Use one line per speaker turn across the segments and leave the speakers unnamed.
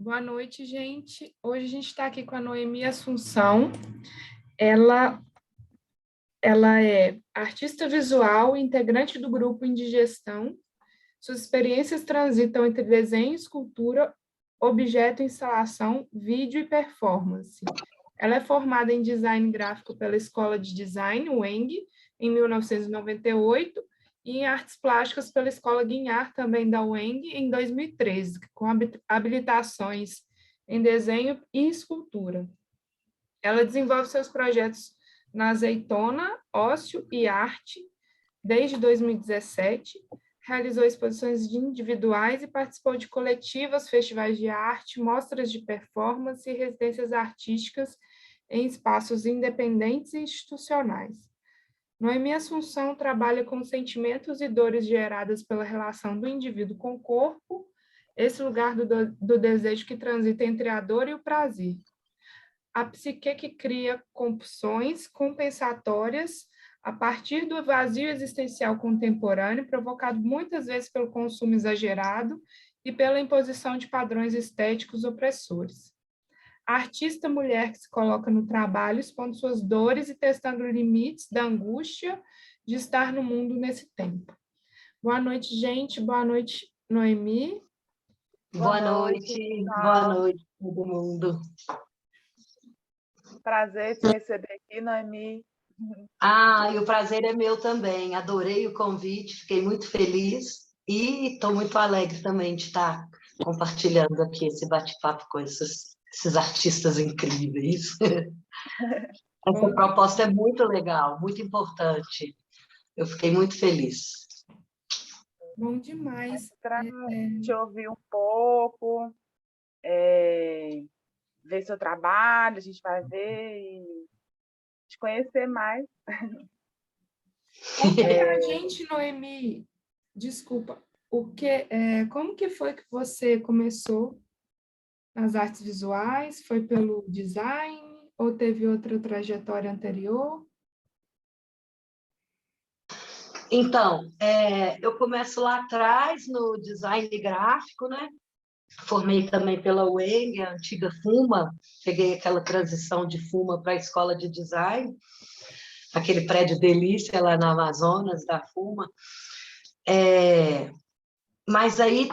Boa noite, gente. Hoje a gente está aqui com a Noemi Assunção. Ela, ela é artista visual, integrante do grupo Indigestão. Suas experiências transitam entre desenho, escultura, objeto, instalação, vídeo e performance. Ela é formada em design gráfico pela Escola de Design, UENG, em 1998, e em artes plásticas pela Escola Guinhar, também da UENG, em 2013, com habilitações em desenho e escultura. Ela desenvolve seus projetos na Azeitona, Ócio e Arte desde 2017, realizou exposições individuais e participou de coletivas, festivais de arte, mostras de performance e residências artísticas em espaços independentes e institucionais. Noemi Assunção trabalha com sentimentos e dores geradas pela relação do indivíduo com o corpo, esse lugar do desejo que transita entre a dor e o prazer. A psique que cria compulsões compensatórias a partir do vazio existencial contemporâneo, provocado muitas vezes pelo consumo exagerado e pela imposição de padrões estéticos opressores. A artista mulher que se coloca no trabalho, expondo suas dores e testando limites da angústia de estar no mundo nesse tempo. Boa noite, gente. Boa noite, Noemi.
Boa noite. Boa noite, todo mundo.
Prazer te receber aqui, Noemi.
E o prazer é meu também. Adorei o convite, fiquei muito feliz e estou muito alegre também de estar compartilhando aqui esse bate-papo com esses artistas incríveis. Essa proposta é muito legal, muito importante. Eu fiquei muito feliz.
Bom demais.
Para te ouvir um pouco, ver seu trabalho, a gente vai ver e te conhecer mais.
Conta pra gente, Noemi, desculpa, como que foi que você começou nas artes visuais? Foi pelo design ou teve outra trajetória anterior?
Então, eu começo lá atrás no design gráfico, né? Formei também pela UENG, a antiga FUMA, peguei aquela transição de FUMA para a escola de design, aquele prédio delícia lá na Amazonas, da FUMA. Mas aí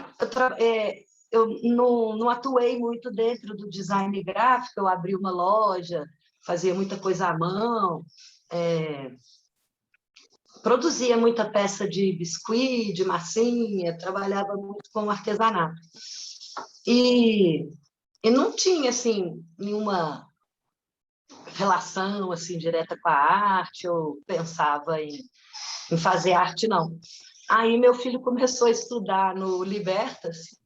eu não atuei muito dentro do design gráfico, eu abri uma loja, fazia muita coisa à mão, produzia muita peça de biscuit, de massinha, trabalhava muito com artesanato. E não tinha, assim, nenhuma relação, assim, direta com a arte, ou pensava em fazer arte, não. Aí meu filho começou a estudar no Libertas,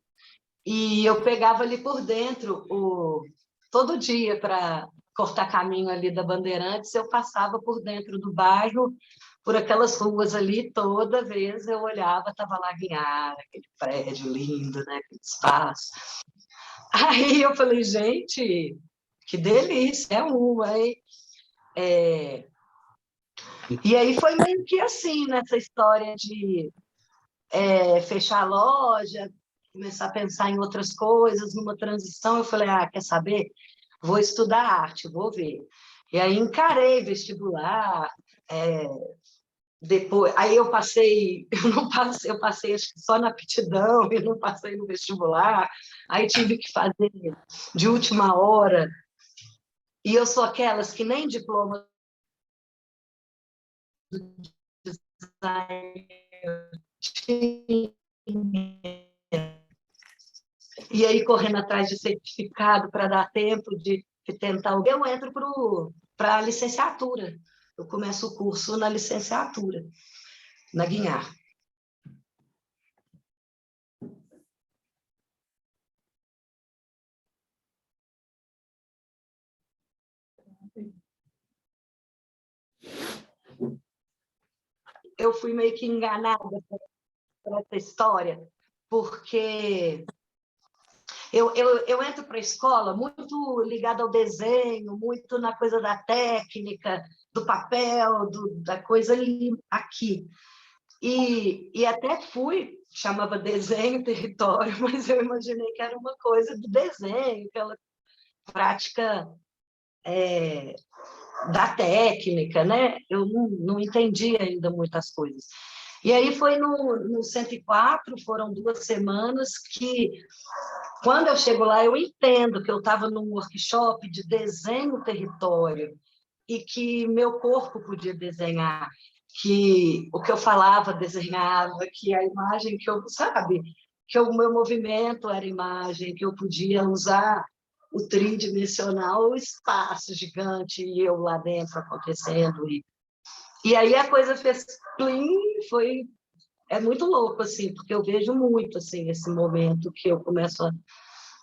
e eu pegava ali por dentro, todo dia, para cortar caminho ali da Bandeirantes, eu passava por dentro do bairro, por aquelas ruas ali, toda vez eu olhava, estava lá Guinhar, aquele prédio lindo, né, aquele espaço. Aí eu falei, gente, que delícia, hein? E aí foi meio que assim, nessa história de fechar a loja, começar a pensar em outras coisas, numa transição, eu falei, quer saber? Vou estudar arte, vou ver. E aí encarei vestibular, depois, aí eu passei acho que só na aptidão e não passei no vestibular, aí tive que fazer de última hora, e eu sou aquelas que nem diploma do design tinha. E aí correndo atrás de certificado para dar tempo de tentar. Eu entro para a licenciatura. Eu começo o curso na licenciatura, na Guinhar. Eu fui meio que enganada por essa história, porque eu entro para a escola muito ligada ao desenho, muito na coisa da técnica, do papel, da coisa ali, aqui. E até fui chamava desenho território, mas eu imaginei que era uma coisa do desenho, aquela prática da técnica, né? Eu não entendi ainda muitas coisas. E aí foi no 104, foram 2 semanas que, quando eu chego lá, eu entendo que eu estava num workshop de desenho território e que meu corpo podia desenhar, que o que eu falava desenhava, que a imagem que eu, sabe, que o meu movimento era imagem, que eu podia usar o tridimensional, o espaço gigante, e eu lá dentro acontecendo. E aí a coisa fez plim, é muito louco, assim, porque eu vejo muito, assim, esse momento que eu começo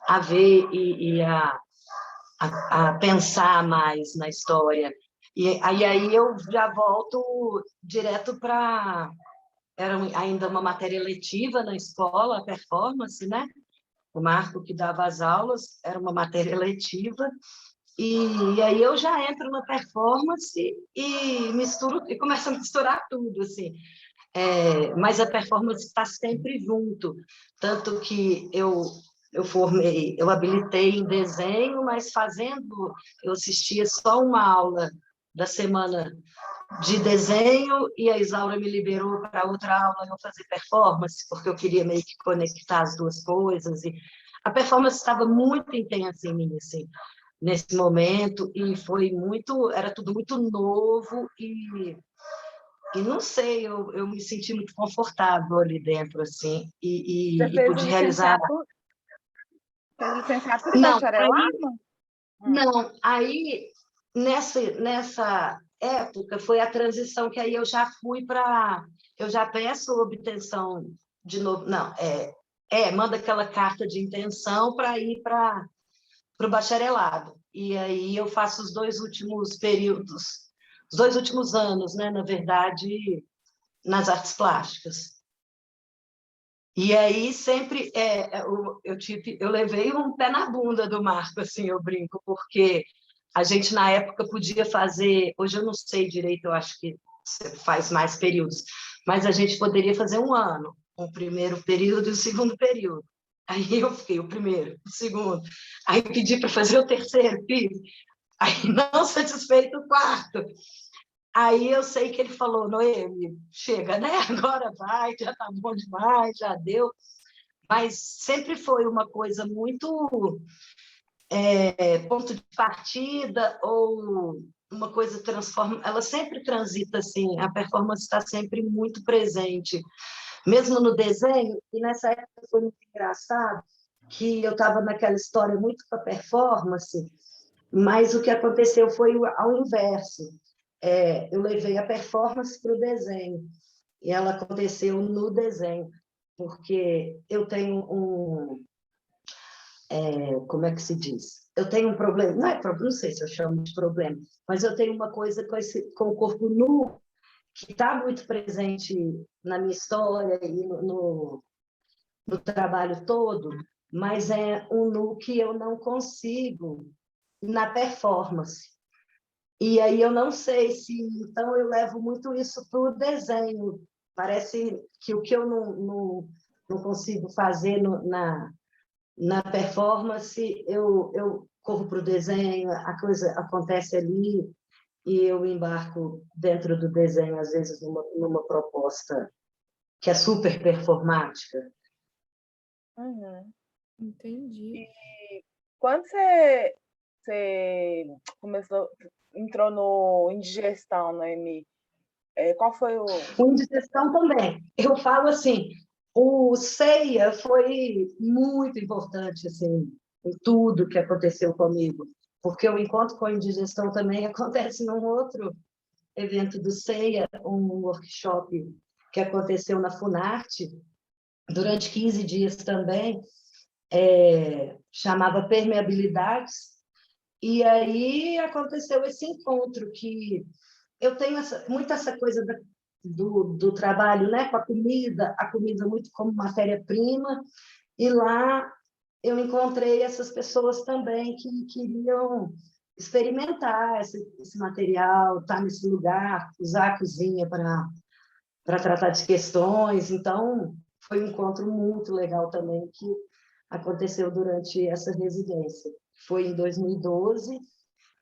a ver e a pensar mais na história. E aí eu já volto direto para... Era ainda uma matéria letiva na escola, a performance, né? O Marco que dava as aulas, era uma matéria letiva, e aí eu já entro na performance e misturo, e começo a misturar tudo, assim. Mas a performance está sempre junto, tanto que eu formei, eu habilitei em desenho, mas eu assistia só uma aula da semana de desenho e a Isaura me liberou para outra aula eu fazer performance, porque eu queria meio que conectar as duas coisas, e a performance estava muito intensa em mim, assim, nesse momento, e era tudo muito novo, e não sei, eu me senti muito confortável ali dentro, assim,
Você
e
fez
pude realizar.
licenciatura e
Não,
bacharelado?
não, aí nessa época foi a transição que aí eu já fui para... Eu já peço obtenção de novo, não, manda aquela carta de intenção para ir para o bacharelado. E aí eu faço os 2 últimos períodos, os 2 últimos anos, né, na verdade, nas artes plásticas. E aí sempre eu levei um pé na bunda do Marco, assim, eu brinco, porque a gente na época podia fazer, hoje eu não sei direito, eu acho que faz mais períodos, mas a gente poderia fazer um ano, o primeiro período e o segundo período. Aí eu fiquei o primeiro, o segundo, aí pedi para fazer o terceiro, fiz. Aí não satisfeito o quarto. Aí eu sei que ele falou, Noemi, chega, né? Agora vai, já tá bom demais, já deu. Mas sempre foi uma coisa muito ponto de partida, ou uma coisa transforma, ela sempre transita assim, a performance está sempre muito presente, mesmo no desenho, e nessa época foi muito engraçado, que eu estava naquela história muito com a performance, mas o que aconteceu foi ao inverso. Eu levei a performance para o desenho, e ela aconteceu no desenho, porque eu tenho como é que se diz? Eu tenho um problema, não é problema, não sei se eu chamo de problema, mas eu tenho uma coisa com o corpo nu, que está muito presente na minha história e no trabalho todo, mas é um nu que eu não consigo na performance. E aí eu não sei se... Então, eu levo muito isso para o desenho. Parece que o que eu não consigo fazer na performance, eu corro para o desenho, a coisa acontece ali, e eu embarco dentro do desenho, às vezes, numa proposta que é super performática.
Uhum.
Entendi.
E quando você entrou no Indigestão, Noemi, qual foi o...
O indigestão também. Eu falo assim, o CEIA foi muito importante assim, em tudo que aconteceu comigo, porque o encontro com a indigestão também acontece num outro evento do CEIA, um workshop que aconteceu na Funarte, durante 15 dias também, chamava Permeabilidades, e aí aconteceu esse encontro, que eu tenho muito essa coisa do trabalho, né, com a comida muito como matéria-prima, e lá eu encontrei essas pessoas também que queriam experimentar esse material, estar nesse lugar, usar a cozinha para tratar de questões. Então, foi um encontro muito legal também que aconteceu durante essa residência. Foi em 2012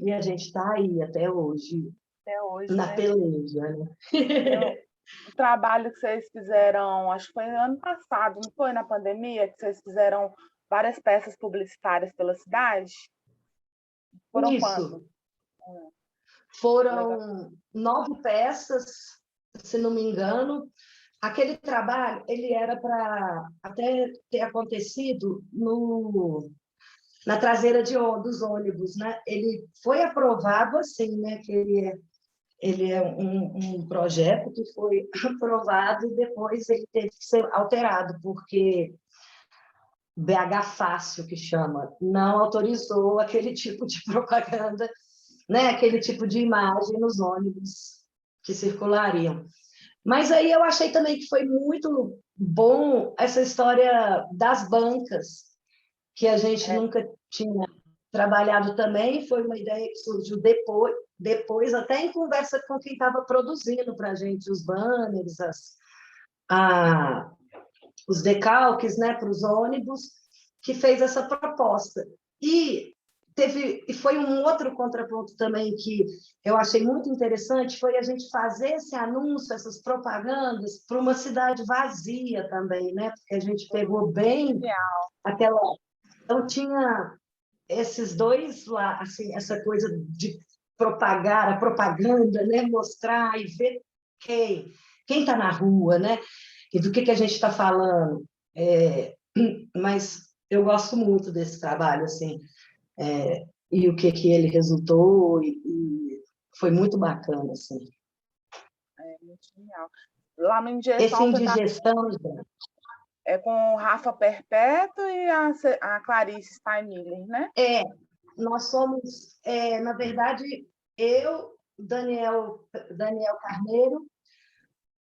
e a gente está aí até hoje,
Até hoje,
na
né?
peleja, né?
O trabalho que vocês fizeram, acho que foi ano passado, não foi na pandemia, que vocês fizeram várias peças publicitárias pela cidade? Foram
Isso,
quantas? Legal.
foram 9 peças, se não me engano. Aquele trabalho, ele era para até ter acontecido na traseira dos ônibus, né? Ele foi aprovado assim, né? Que ele é um projeto que foi aprovado e depois ele teve que ser alterado, porque BH Fácil, que chama, não autorizou aquele tipo de propaganda, né? Aquele tipo de imagem nos ônibus que circulariam. Mas aí eu achei também que foi muito bom essa história das bancas, que a gente
É,
nunca tinha trabalhado também, foi uma ideia que surgiu depois até em conversa com quem estava produzindo para a gente os banners, a, os decalques, né, para os ônibus, que fez essa proposta. E foi um outro contraponto também que eu achei muito interessante, foi a gente fazer esse anúncio, essas propagandas, para uma cidade vazia também, né? Porque a gente pegou bem
genial.
aquela... Então, tinha esses dois lá, assim, essa coisa de propagar, a propaganda, né? Mostrar e ver quem está na rua, né? E do que a gente está falando. Mas eu gosto muito desse trabalho, assim, e o que ele resultou, e foi muito bacana, assim.
É muito genial. Lá no
Esse
Indigestão, você está
Indigestão,
com o Rafa Perpétuo e a Clarice Steinmiller, né?
nós somos, na verdade, eu, Daniel Carneiro,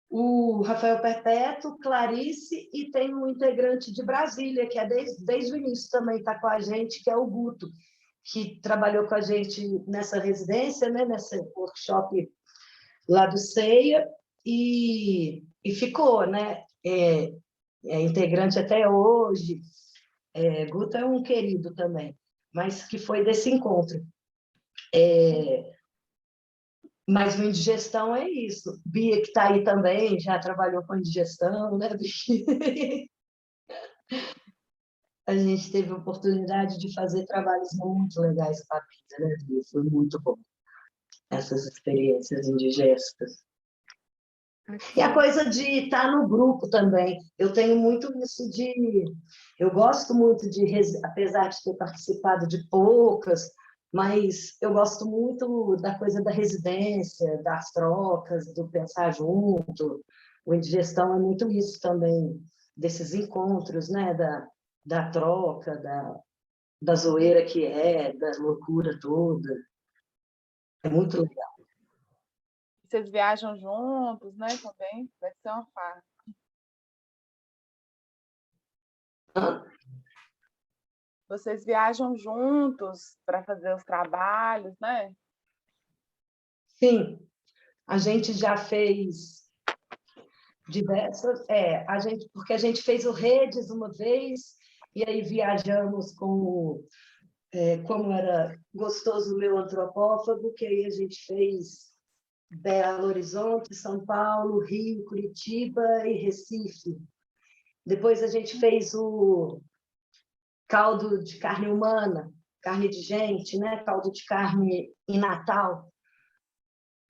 o Rafael Perpétuo, Clarice, e tem um integrante de Brasília, que é desde o início também está com a gente, que é o Guto, que trabalhou com a gente nessa residência, né, nesse workshop lá do CEIA, e ficou, né? É integrante até hoje. Guto é um querido também, mas que foi desse encontro. Mas no indigestão é isso. Bia, que está aí também, já trabalhou com indigestão, né, Bia? A gente teve a oportunidade de fazer trabalhos muito legais com a Bia, né, Bia? Foi muito bom essas experiências indigestas. E a coisa de estar no grupo também. Eu tenho muito isso de... Eu gosto muito de, apesar de ter participado de poucas, mas eu gosto muito da coisa da residência, das trocas, do pensar junto. O Indigestão é muito isso também, desses encontros, né? Da troca, da zoeira que da loucura toda. É muito legal.
Vocês viajam juntos, né? Também vai ser uma farra. Vocês viajam juntos para fazer os trabalhos, né?
Sim, a gente já fez diversas, porque a gente fez o Redes uma vez, e aí viajamos como era gostoso o meu antropófago, que aí a gente fez Belo Horizonte, São Paulo, Rio, Curitiba e Recife. Depois a gente fez o caldo de carne humana, carne de gente, né? Caldo de carne em Natal,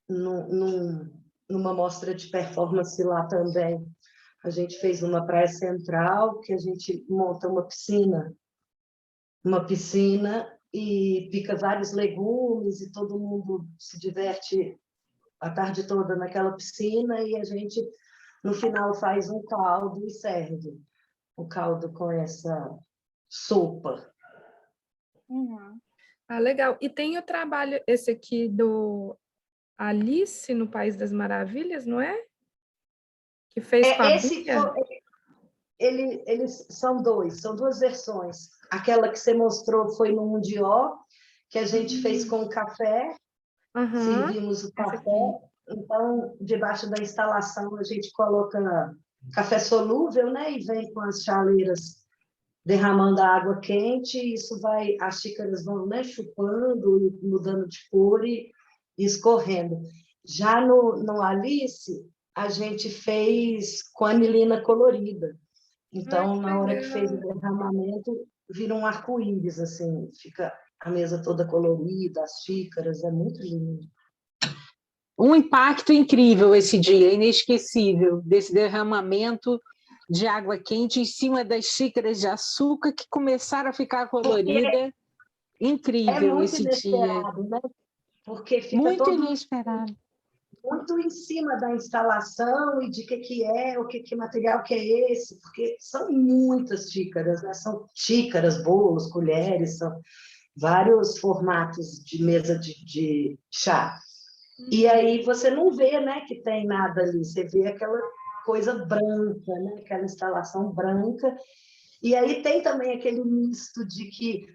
numa mostra de performance lá também. A gente fez uma praia central, que a gente monta uma piscina e pica vários legumes e todo mundo se diverte a tarde toda naquela piscina e a gente, no final, faz um caldo e serve o caldo com essa sopa.
Uhum.
Ah, legal. E tem o trabalho, esse aqui do Alice no País das Maravilhas, não é? Que fez com a
Esse
Bia?
eles são duas versões. Aquela que você mostrou foi no Mundial, que a gente fez com café,
Aham,
servimos o
essa
café,
aqui.
então, debaixo da instalação, a gente coloca café solúvel, né? E vem com as chaleiras derramando a água quente, e isso vai, as xícaras vão, né, chupando, e mudando de cor e escorrendo. Já no Alice, a gente fez com anilina colorida.
Ai,
Então,
que
na hora que fez o
legal.
derramamento, vira um arco-íris, assim, fica a mesa toda colorida, as xícaras, é muito lindo.
Um impacto incrível esse dia, inesquecível, desse derramamento de água quente em cima das xícaras de açúcar que começaram a ficar
Porque
colorida.
é
Incrível
muito
esse dia,
inesperado, né? Porque fica
muito
todo
inesperado.
muito em cima da instalação e de que é, que material que é esse, porque são muitas xícaras, né? São xícaras, bolos, colheres, são vários formatos de mesa de chá. E aí você não vê, né, que tem nada ali, você vê aquela coisa branca, né, aquela instalação branca. E aí tem também aquele misto de que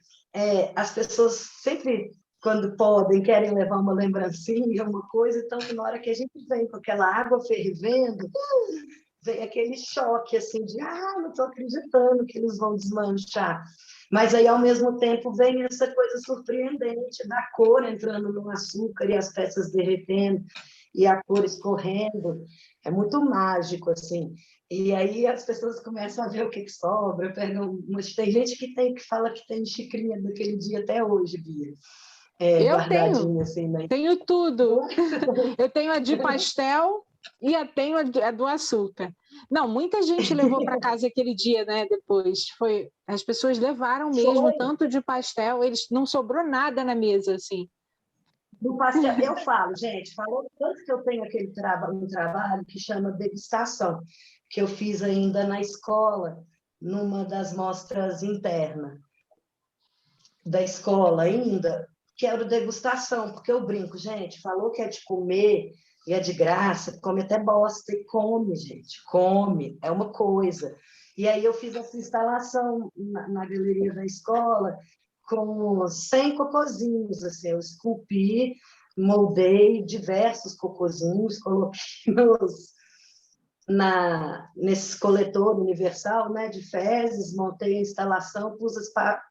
as pessoas sempre, quando podem, querem levar uma lembrancinha, uma coisa, então na hora que a gente vem com aquela água fervendo, vem aquele choque assim de não estou acreditando que eles vão desmanchar. Mas aí, ao mesmo tempo, vem essa coisa surpreendente da cor entrando no açúcar e as peças derretendo e a cor escorrendo. É muito mágico, assim. E aí as pessoas começam a ver o que sobra, pegam... Mas tem gente que fala que tem xicrinha daquele dia até hoje, Bia.
Eu
Guardadinha, assim, né?
tenho tudo. Eu tenho a de pastel e eu tenho a do açúcar. Não, muita gente levou para casa aquele dia, né? Depois as pessoas levaram mesmo
Foi.
tanto de pastel, eles não sobrou nada na mesa assim.
No pastel, eu falo, gente, falou tanto que eu tenho um trabalho que chama degustação, que eu fiz ainda na escola, numa das mostras internas da escola ainda, que era o degustação, porque eu brinco, gente, falou que é de comer e é de graça, come até bosta e come, gente, come, é uma coisa. E aí eu fiz essa instalação na galeria da escola com 100 cocozinhos, assim, eu esculpi, moldei diversos cocozinhos, coloquei nesse coletor universal, né, de fezes, montei a instalação, pus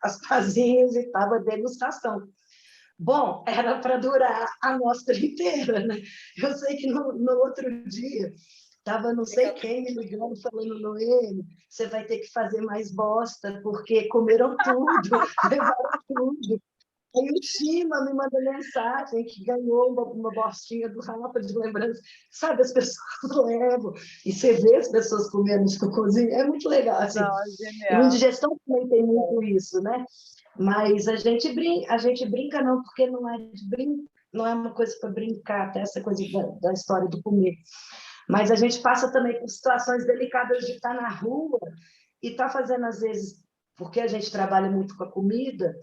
as pazinhas e estava a degustação. Bom, era para durar a amostra inteira, né? Eu sei que no outro dia estava não sei quem me ligando, falando, Noemi, você vai ter que fazer mais bosta, porque comeram tudo, levaram tudo. Aí o Chima me manda mensagem que ganhou uma bostinha do Rafa de lembrança. Sabe, as pessoas levam. E você vê as pessoas comendo os cocôzinhos. É muito legal. Assim.
Não, é
E no
genial.
digestão também tem muito isso, né? Mas a gente brinca não, porque não é uma coisa para brincar, até essa coisa da história do comer. Mas a gente passa também por situações delicadas de estar na rua e estar fazendo, às vezes, porque a gente trabalha muito com a comida,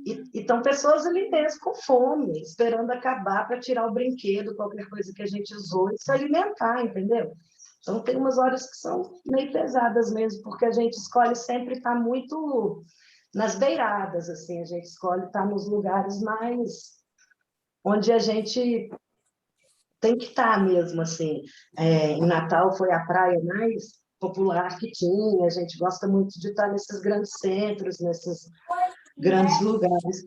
e estão pessoas ali mesmo com fome, esperando acabar para tirar o brinquedo, qualquer coisa que a gente usou, e se alimentar, entendeu? Então, tem umas horas que são meio pesadas mesmo, porque a gente escolhe sempre estar muito nas beiradas, assim, a gente escolhe estar nos lugares mais onde a gente tem que estar mesmo, assim. Em Natal foi a praia mais popular que tinha, a gente gosta muito de estar nesses grandes centros, nesses grandes lugares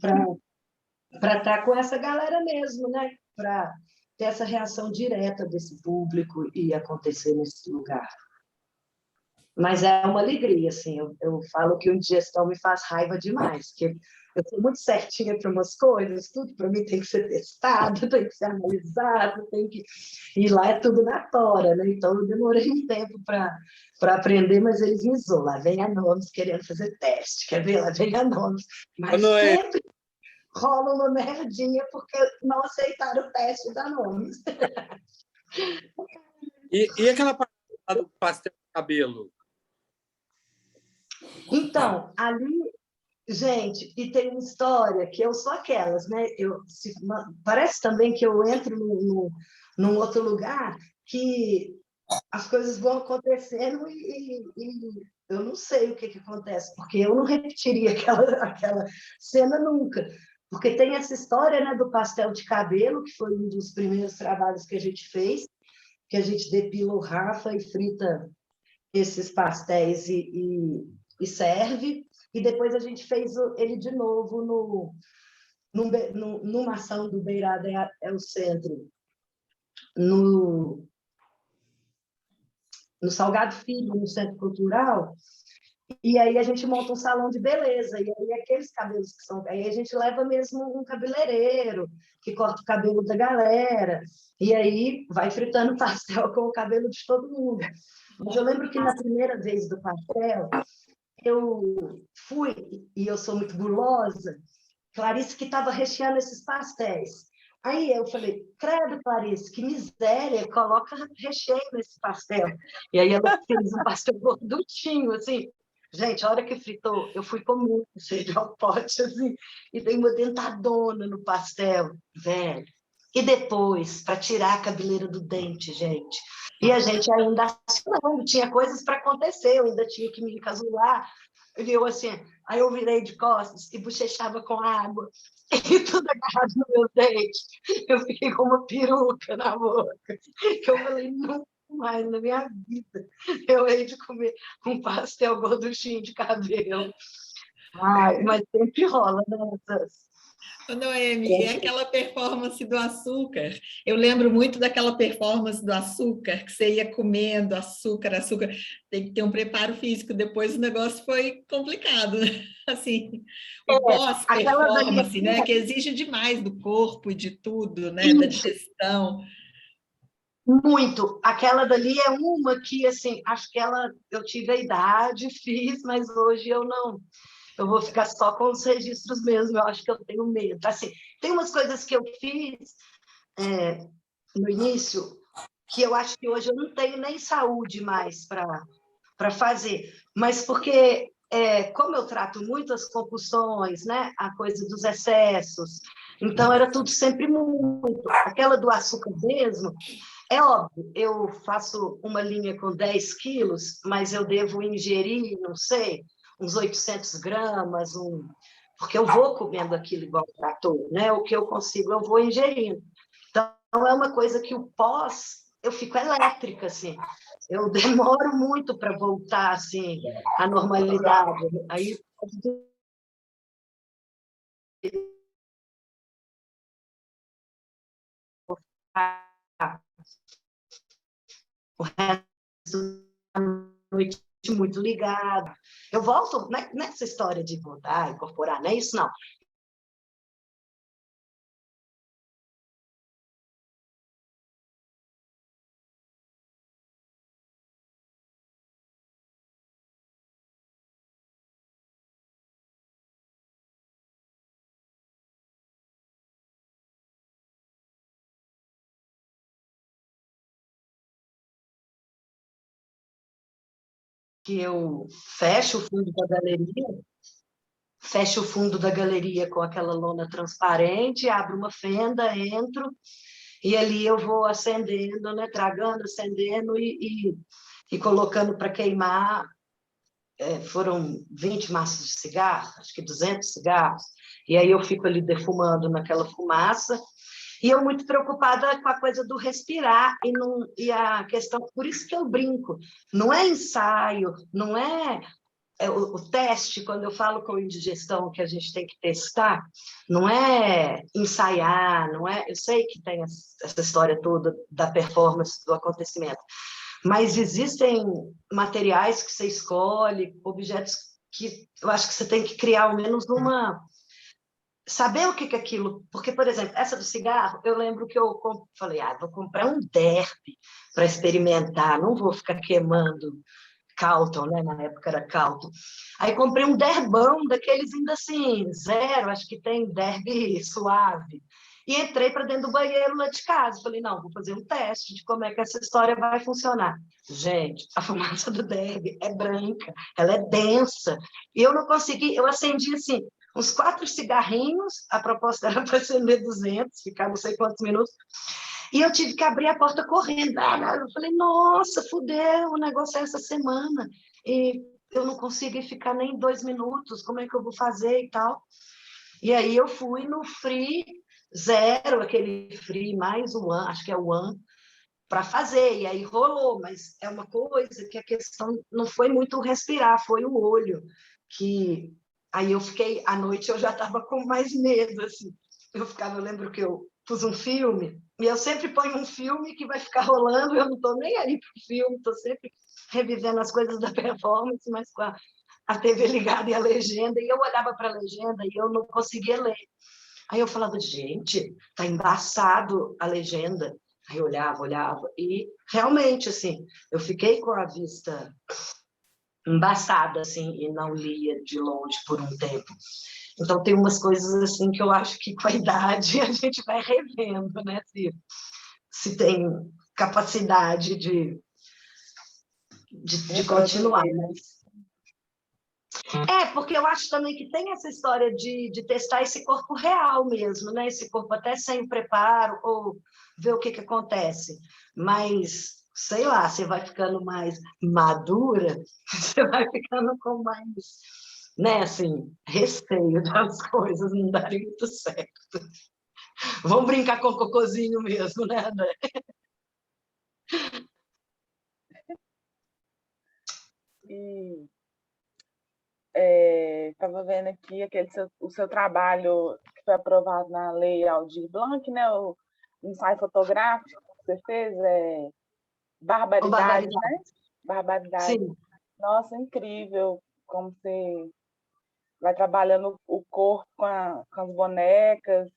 para estar com essa galera mesmo, né? Para ter essa reação direta desse público e acontecer nesse lugar. Mas é uma alegria, assim, eu falo que o indigestão me faz raiva demais, porque eu sou muito certinha para umas coisas, tudo para mim tem que ser testado, tem que ser analisado, e lá é tudo na tora, né? Então eu demorei um tempo para aprender, mas eles me zoam, lá vem a Nomes querendo fazer teste, quer ver? Lá vem a Nomes, mas sempre rola uma merdinha porque não aceitaram o teste da Nomes.
E aquela parte do pastel de cabelo?
Então, ali, gente, e tem uma história que eu sou aquelas, né? Parece também que eu entro num outro lugar que as coisas vão acontecendo e eu não sei o que acontece, porque eu não repetiria aquela cena nunca. Porque tem essa história, né, do pastel de cabelo, que foi um dos primeiros trabalhos que a gente fez, que a gente depila o Rafa e frita esses pastéis e serve. E depois a gente fez ele de novo numa ação do Beirada é o Centro, no Salgado Filho, no Centro Cultural. E aí a gente monta um salão de beleza, e aí aqueles cabelos que são... Aí a gente leva mesmo um cabeleireiro, que corta o cabelo da galera, e aí vai fritando pastel com o cabelo de todo mundo. Mas eu lembro que na primeira vez do pastel, eu fui, e eu sou muito gulosa, Clarice que estava recheando esses pastéis. Aí eu falei, credo, Clarice, que miséria, coloca recheio nesse pastel. E aí ela fez um pastel gorduchinho, assim. Gente, a hora que fritou, eu fui com muito cheio ao pote, assim, e dei uma dentadona no pastel, velho. E depois, para tirar a cabeleira do dente, gente. E a gente ainda assim, não, tinha coisas para acontecer, eu ainda tinha que me encasular. E eu assim, aí eu virei de costas e bochechava com água, e tudo agarrado no meu dente. Eu fiquei com uma peruca na boca, que eu falei, nunca mais na minha vida eu hei de comer um pastel gorduchinho de cabelo. Ai, mas sempre rola, né?
Ô, Noemi, e aquela performance do açúcar? Eu lembro muito daquela performance do açúcar, que você ia comendo açúcar, açúcar. Tem que ter um preparo físico. Depois o negócio foi complicado, né? Assim, o
Aquela dali
pós-performance, né? Que exige demais do corpo e de tudo, né? Da digestão.
Muito. Aquela dali é uma que, assim, acho que eu tive a idade, fiz, mas hoje eu não. Eu vou ficar só com os registros mesmo, eu acho que eu tenho medo. Assim, tem umas coisas que eu fiz no início que eu acho que hoje eu não tenho nem saúde mais para fazer, mas porque, como eu trato muito as compulsões, né, a coisa dos excessos, então era tudo sempre muito. Aquela do açúcar mesmo, é óbvio, eu faço uma linha com 10 quilos, mas eu devo ingerir, não sei, uns 800 gramas, porque eu vou comendo aquilo igual trator, né? O que eu consigo, eu vou ingerindo. Então, é uma coisa que o pós, eu fico elétrica, assim. Eu demoro muito para voltar, assim, à normalidade. Aí, o resto da noite muito ligado. Eu volto nessa história de voltar, incorporar, não é isso, não. Que eu fecho o fundo da galeria com aquela lona transparente, abro uma fenda, entro, e ali eu vou acendendo, né, tragando, acendendo e colocando para queimar. Foram 20 maços de cigarro, acho que 200 cigarros, e aí eu fico ali defumando naquela fumaça, e eu muito preocupada com a coisa do respirar, e a questão, por isso que eu brinco, não é ensaio, não é o teste, quando eu falo com indigestão que a gente tem que testar, não é ensaiar, não é. Eu sei que tem essa história toda da performance do acontecimento, mas existem materiais que você escolhe, objetos que eu acho que você tem que criar ao menos uma. Saber o que é aquilo. Porque, por exemplo, essa do cigarro, eu lembro que eu falei, vou comprar um derby para experimentar, não vou ficar queimando Calton, né? Na época era Calton. Aí comprei um derbão, daqueles ainda assim, zero, acho que tem derby suave. E entrei para dentro do banheiro lá de casa. Falei, não, vou fazer um teste de como é que essa história vai funcionar. Gente, a fumaça do derby é branca, ela é densa. E eu não consegui, eu acendi assim, uns 4 cigarrinhos, a proposta era para acender 200, ficar não sei quantos minutos. E eu tive que abrir a porta correndo. Eu falei, nossa, fudeu, o negócio é essa semana. E eu não consegui ficar nem 2 minutos, como é que eu vou fazer e tal? E aí eu fui no Free Zero, aquele Free mais o One, acho que é o One, para fazer, e aí rolou, mas é uma coisa que a questão não foi muito respirar, foi o olho, que aí eu fiquei, à noite eu já estava com mais medo, assim, eu lembro que eu pus um filme, e eu sempre ponho um filme que vai ficar rolando, eu não estou nem aí para o filme, estou sempre revivendo as coisas da performance, mas com a TV ligada e a legenda, e eu olhava para a legenda e eu não conseguia ler. Aí eu falava, gente, tá embaçado a legenda. Aí eu olhava, e realmente, assim, eu fiquei com a vista embaçada, assim, e não lia de longe por um tempo. Então, tem umas coisas, assim, que eu acho que com a idade a gente vai revendo, né, se tem capacidade de continuar. Mas... porque eu acho também que tem essa história de testar esse corpo real mesmo, né? Esse corpo até sem o preparo, ou ver o que acontece. Mas, sei lá, você vai ficando mais madura, você vai ficando com mais, né, assim, receio das coisas não darem muito certo. Vamos brincar com o cocôzinho mesmo, né, André?
E estava vendo aqui o seu trabalho que foi aprovado na Lei Aldir Blanc, né? O ensaio fotográfico que você fez, Barbaridade, né? Barbaridade.
Sim.
Nossa, incrível como você vai trabalhando o corpo com as bonecas,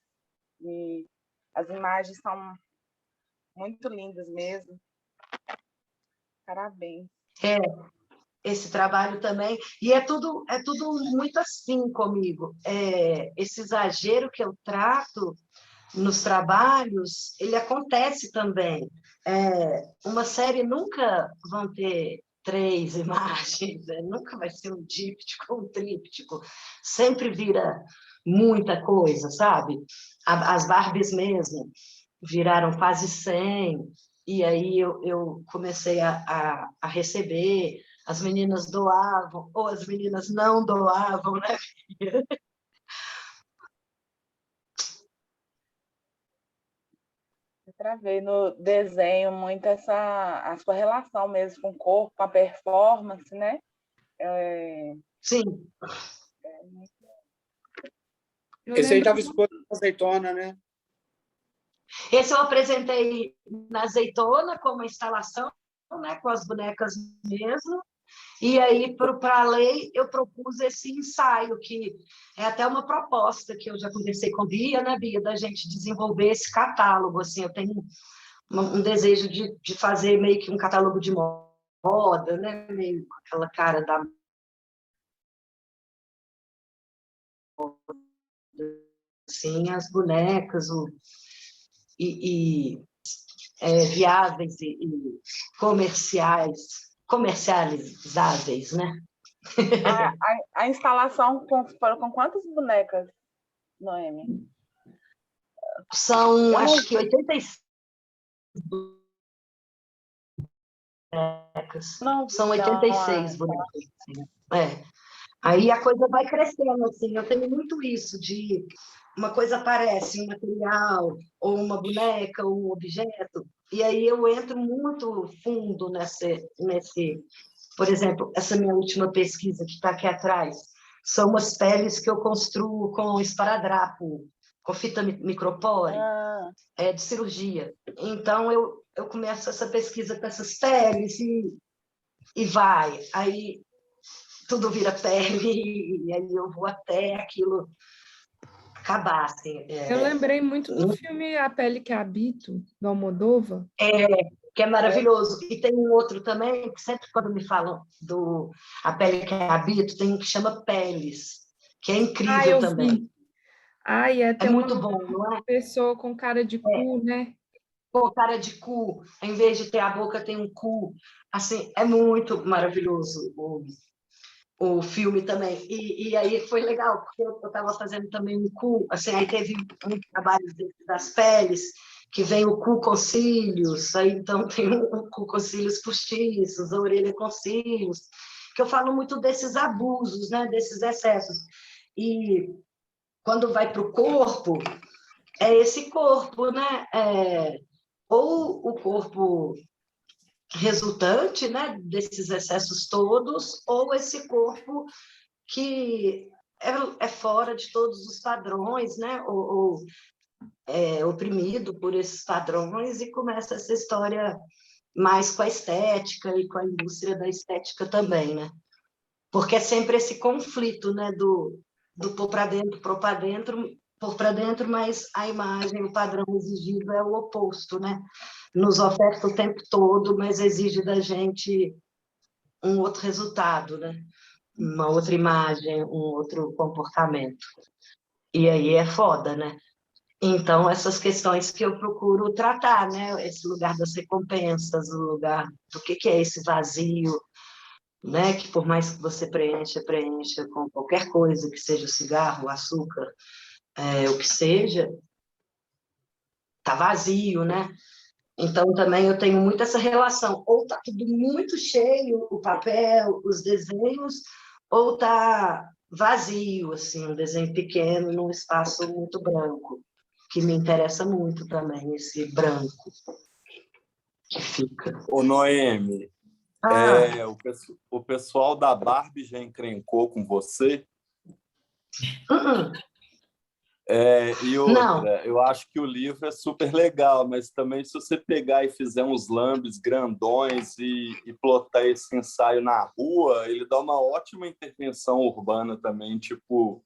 e as imagens são muito lindas mesmo. Parabéns.
Esse trabalho também, e é tudo muito assim comigo. Esse exagero que eu trato nos trabalhos, ele acontece também. Uma série nunca vão ter 3 imagens, nunca vai ser um díptico, um tríptico, sempre vira muita coisa, sabe? As Barbies mesmo viraram quase 100, e aí eu comecei a receber, as meninas doavam, ou as meninas não doavam, né?
Para ver no desenho muito a sua relação mesmo com o corpo, com a performance, né?
Sim.
Esse aí estava exposto na Azeitona, né?
Esse eu apresentei na Azeitona como instalação, né, com as bonecas mesmo. E aí, para a lei, eu propus esse ensaio, que é até uma proposta que eu já conversei com a Bia, né, Bia, da gente desenvolver esse catálogo. Assim, eu tenho um desejo de fazer meio que um catálogo de moda, né, meio com aquela cara da assim, as bonecas, viáveis e comercializáveis, né?
A instalação foram com quantas bonecas, Noemi?
São, acho que 86 bonecas. São 86 bonecas. Aí a coisa vai crescendo, assim. Eu tenho muito isso de uma coisa aparece, um material, ou uma boneca, ou um objeto, e aí eu entro muito fundo nesse, por exemplo, essa minha última pesquisa que está aqui atrás, são umas peles que eu construo com esparadrapo, com fita micropore, de cirurgia. Então, eu começo essa pesquisa com essas peles e vai. Aí tudo vira pele, e aí eu vou até aquilo acabar, assim.
Eu lembrei muito do filme A Pele que Habito, do Almodóvar.
Que é maravilhoso. E tem um outro também, que sempre quando me falam do A Pele que Habito, tem um que chama Peles, que é incrível também.
É
muito bom, não é?
Pessoa com cara de cu, né?
Com cara de cu, em vez de ter a boca, tem um cu. Assim, é muito maravilhoso o filme também. E aí foi legal, porque eu estava fazendo também um cu, assim, aí teve um trabalho das peles, que vem o cu com cílios, aí então tem um cu com cílios postiços, a orelha com cílios, que eu falo muito desses abusos, né, desses excessos. E quando vai para o corpo, é esse corpo, né, ou o corpo resultante, né, desses excessos todos, ou esse corpo que é fora de todos os padrões, né, ou é oprimido por esses padrões, e começa essa história mais com a estética e com a indústria da estética também, né? Porque é sempre esse conflito, né, do pôr para dentro, pôr para dentro, mas a imagem, o padrão exigido é o oposto, né? Nos oferta o tempo todo, mas exige da gente um outro resultado, né? Uma outra imagem, um outro comportamento. E aí é foda, né? Então, essas questões que eu procuro tratar, né? Esse lugar das recompensas, o lugar do que é esse vazio, né? Que por mais que você preencha com qualquer coisa, que seja o cigarro, o açúcar, o que seja, tá vazio, né? Então, também eu tenho muito essa relação. Ou tá tudo muito cheio, o papel, os desenhos, ou tá vazio, assim, um desenho pequeno num espaço muito branco, que me interessa muito também, esse branco que fica.
Ô, Noemi,
Ah,
o pessoal da Barbie já encrencou com você?
uh-uh,
E
não.
outra, eu acho que o livro é super legal, mas também se você pegar e fizer uns lambes grandões e plotar esse ensaio na rua, ele dá uma ótima intervenção urbana também, tipo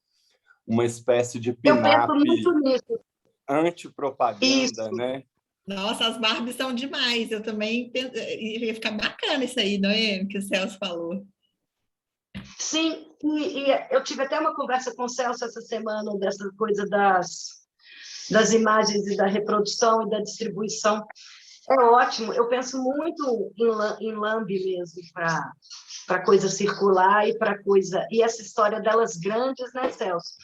uma espécie de
Eu penso
pin-up
muito nisso.
antipropaganda,
Isso.
né?
Nossa, as Barbies são demais. Eu também ia ficar bacana isso aí, não é? Que o Celso falou.
Sim, e eu tive até uma conversa com o Celso essa semana dessa coisa das imagens e da reprodução e da distribuição. É ótimo, eu penso muito em lambe mesmo, para coisa circular e para coisa... E essa história delas grandes, né, Celso?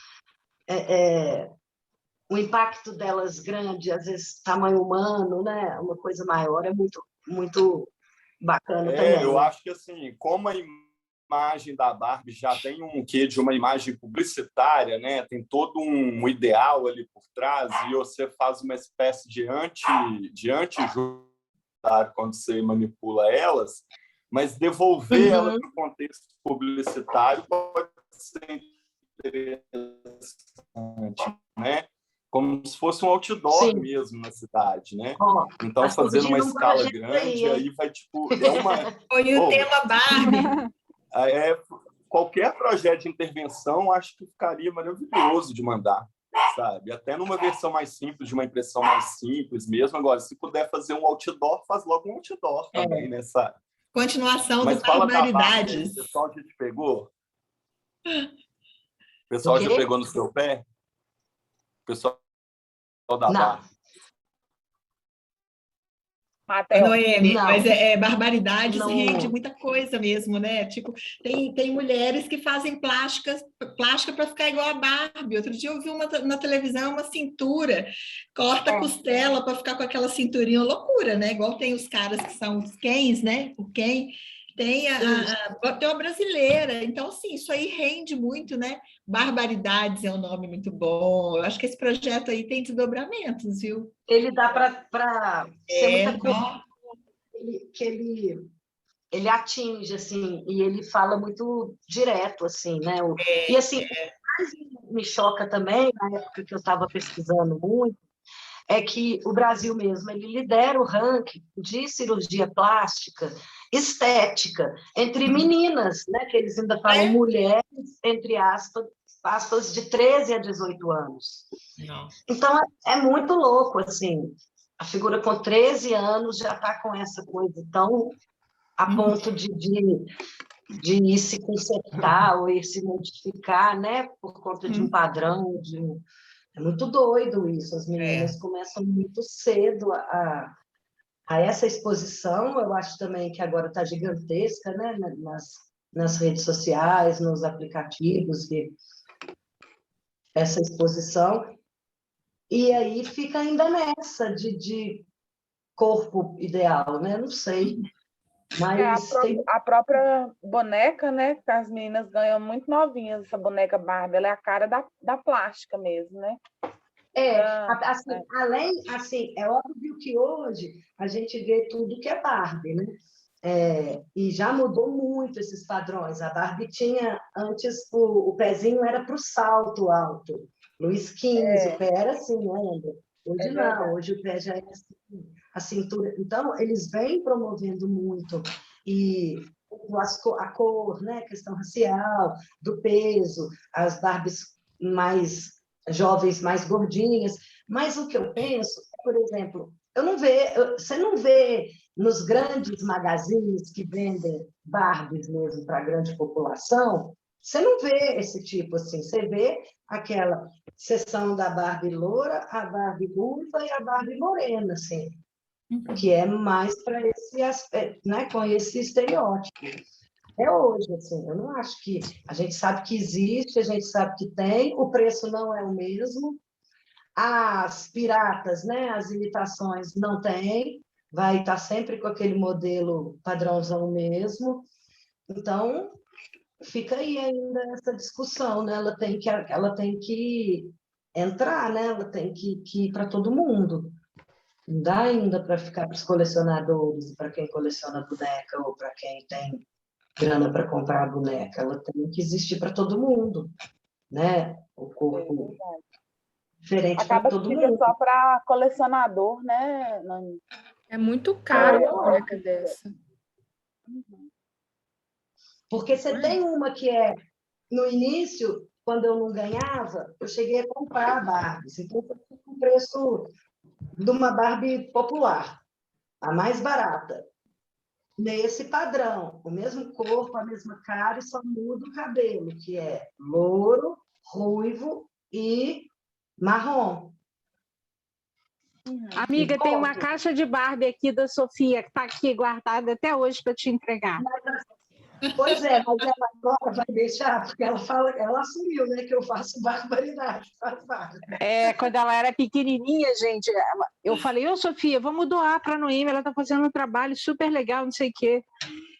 O impacto delas grande, às vezes tamanho humano, né? Uma coisa maior, é muito, muito bacana também,
Eu
né?
acho que assim, como a imagem da Barbie já tem um quê de uma imagem publicitária, né? Tem todo um ideal ali por trás, e você faz uma espécie de anti-jogo quando você manipula elas, mas devolver ela para o contexto publicitário pode ser interessante, né? Como se fosse um outdoor
Sim.
mesmo na cidade, né?
Ó,
Então, fazendo uma escala grande, aí vai, tipo...
Foi o tema Barbie.
Qualquer projeto de intervenção, acho que ficaria maravilhoso de mandar, sabe? Até numa versão mais simples, de uma impressão mais simples mesmo. Agora, se puder fazer um outdoor, faz logo um outdoor também, né? Sabe?
Continuação
Mas
do
fala da Barbie,
Barbaridades.
o pessoal já te pegou? O
O
pessoal
quê?
já pegou no seu pé? O pessoal da
Não.
Barbie.
Noemi,
Não.
mas barbaridades
Não.
rende muita coisa mesmo, né? Tipo, tem mulheres que fazem plástica para ficar igual a Barbie. Outro dia eu vi na televisão uma cintura, corta a costela para ficar com aquela cinturinha, loucura, né? Igual tem os caras que são os Kens, né? O Ken. Tem uma brasileira, então, assim, isso aí rende muito, né? Barbaridades é um nome muito bom. Eu acho que esse projeto aí tem desdobramentos, viu?
Ele dá para ser muita coisa que ele atinge, assim, e ele fala muito direto, assim, né? E, assim, o que mais me choca também, na época que eu estava pesquisando muito, é que o Brasil mesmo, ele lidera o ranking de cirurgia plástica estética entre meninas, né? Que eles ainda falam mulheres, entre aspas, de 13 a 18 anos.
Não.
Então, é muito louco, assim, a figura com 13 anos já está com essa coisa tão a ponto de ir se consertar ou ir se modificar, né? Por conta de um padrão, É muito doido isso, as meninas começam muito cedo a essa exposição. Eu acho também que agora está gigantesca, né? Nas redes sociais, nos aplicativos, essa exposição. E aí fica ainda nessa de corpo ideal, né? Não sei. Mas
a própria boneca, né? Que as meninas ganham muito novinhas, essa boneca Barbie, ela é a cara da plástica mesmo, né?
Assim, assim, é óbvio que hoje a gente vê tudo que é Barbie, né? E já mudou muito esses padrões. A Barbie tinha, antes, o pezinho era para o salto alto, no XV, o pé era assim, ainda. Hoje não,
verdade.
hoje o pé já é assim, a cintura. Então, eles vêm promovendo muito, e a cor, né? A questão racial, do peso, as Barbies mais jovens, mais gordinhas. Mas o que eu penso, por exemplo, você não vê nos grandes magazines que vendem Barbies mesmo para a grande população, você não vê esse tipo assim, você vê aquela seção da Barbie loura, a Barbie ruiva e a Barbie morena, assim, que é mais para esse aspecto, né, com esse estereótipo. É hoje, assim, eu não acho que... A gente sabe que existe, a gente sabe que tem, o preço não é o mesmo, as piratas, né, as imitações não tem, vai estar sempre com aquele modelo padrãozão mesmo. Então, fica aí ainda essa discussão, né? Ela tem que entrar, né? Ela tem que ir para todo mundo. Não dá ainda para ficar para os colecionadores, para quem coleciona boneca ou para quem tem grana para comprar a boneca. Ela tem que existir para todo mundo, né? O corpo diferente para
Acaba que
todo
fica
mundo.
só para colecionador, né, Nani?
É muito caro uma boneca dessa.
Porque você tem uma que é, no início, quando eu não ganhava, eu cheguei a comprar Barbies. Então, eu fui com o preço de uma Barbie popular, a mais barata. Nesse padrão, o mesmo corpo, a mesma cara, e só muda o cabelo, que é louro, ruivo e marrom.
Amiga, tem uma caixa de Barbie aqui da Sofia, que está aqui guardada até hoje para te entregar.
Pois é, mas ela agora vai deixar, porque ela fala, ela assumiu, né, que eu faço barbaridade.
Quando ela era pequenininha, gente, eu falei, ô Sofia, vamos doar para a Noemi, ela está fazendo um trabalho super legal, não sei o quê.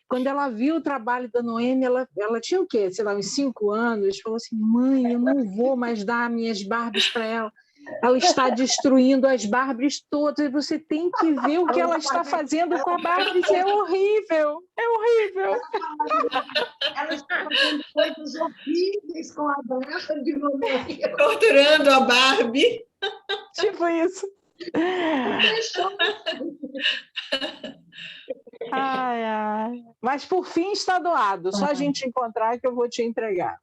Quando ela viu o trabalho da Noemi, ela tinha o quê? Sei lá, uns 5 anos, falou assim, mãe, eu não vou mais dar minhas Barbies para ela. Ela está destruindo as Barbies todas, você tem que ver o que ela está fazendo com a Barbie, é horrível, é horrível.
Ela está fazendo coisas horríveis com a Barbie, mamãe.
Torturando a Barbie.
Tipo isso. Ai, ai. Mas por fim está doado, só a gente encontrar que eu vou te entregar.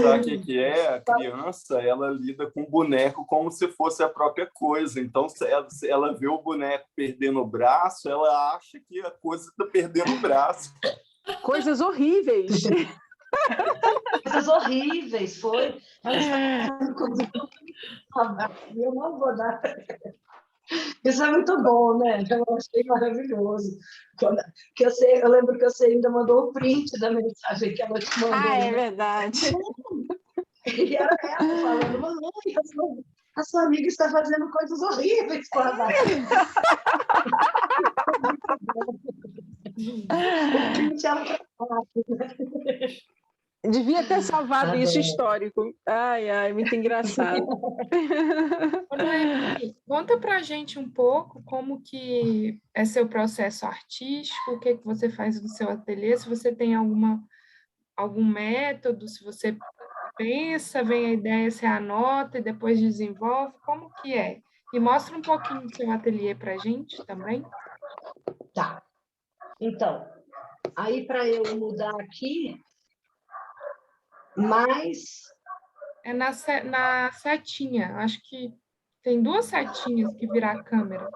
Sabe o que é? A criança, ela lida com o boneco como se fosse a própria coisa. Então, se ela vê o boneco perdendo o braço, ela acha que a coisa está perdendo o braço.
Coisas horríveis.
Coisas horríveis, foi. Ela está fazendo coisas horríveis. Eu não vou dar. Isso é muito bom, né? Eu achei maravilhoso. Eu lembro que você ainda mandou o print da mensagem que ela te mandou.
É verdade.
E era ela falando, mamãe, a sua amiga está fazendo coisas horríveis com a Barbie. O print ela
Devia ter salvado isso histórico. Ai, ai, muito engraçado.
Noemi, conta pra gente um pouco como que é seu processo artístico, o que você faz no seu ateliê, se você tem algum método, se você pensa, vem a ideia, você anota e depois desenvolve, como que é? E mostra um pouquinho do seu ateliê pra gente também.
Tá. Então, aí para eu mudar aqui, mas...
É na setinha, acho que tem 2 setinhas que virar a câmera.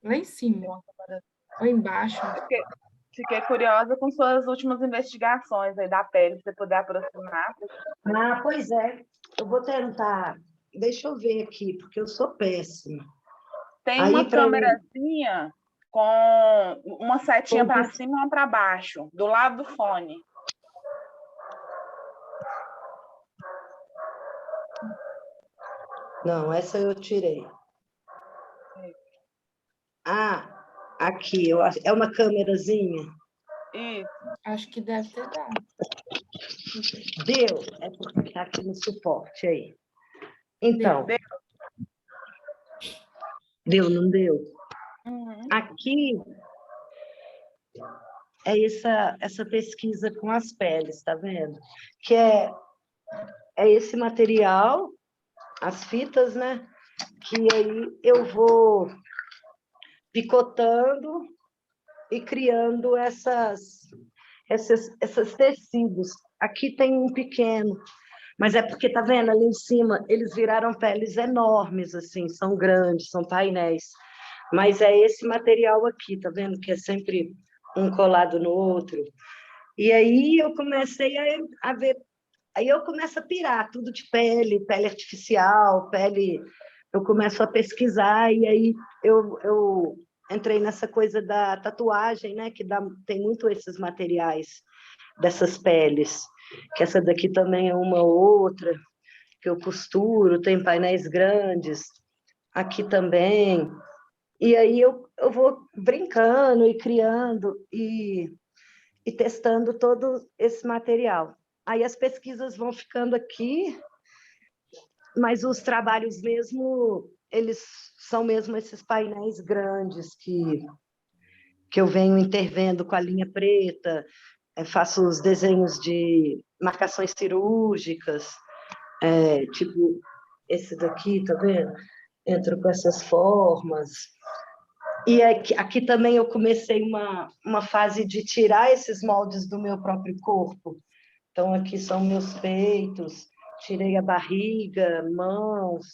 Lá em cima, ou embaixo.
Fiquei curiosa com suas últimas investigações aí da pele, se você puder aproximar.
Pois é. Eu vou tentar... Deixa eu ver aqui, porque eu sou péssima.
Tem uma câmerazinha com uma setinha para cima e uma para baixo, do lado do fone.
Não, essa eu tirei. Aqui, eu acho. É uma câmerazinha?
Isso.
Acho que deve ter dado.
Deu? É porque está aqui no suporte aí. Então, deu, não deu?
Uhum.
Aqui é essa pesquisa com as peles, tá vendo? Que é esse material, as fitas, né? Que aí eu vou picotando e criando esses tecidos. Aqui tem um pequeno, mas é porque, tá vendo, ali em cima, eles viraram peles enormes, assim, são grandes, são painéis. Mas é esse material aqui, tá vendo? Que é sempre um colado no outro. E aí eu comecei a ver, aí eu começo a pirar, tudo de pele artificial, pele... Eu começo a pesquisar e aí eu entrei nessa coisa da tatuagem, né? Que tem muito esses materiais dessas peles, que essa daqui também é uma outra, que eu costuro, tem painéis grandes, aqui também. E aí eu vou brincando e criando e testando todo esse material. Aí as pesquisas vão ficando aqui, mas os trabalhos mesmo, eles são mesmo esses painéis grandes que eu venho intervendo com a linha preta, faço os desenhos de marcações cirúrgicas, tipo esse daqui, tá vendo? Entro com essas formas. E aqui também eu comecei uma fase de tirar esses moldes do meu próprio corpo. Então, aqui são meus peitos, tirei a barriga, mãos,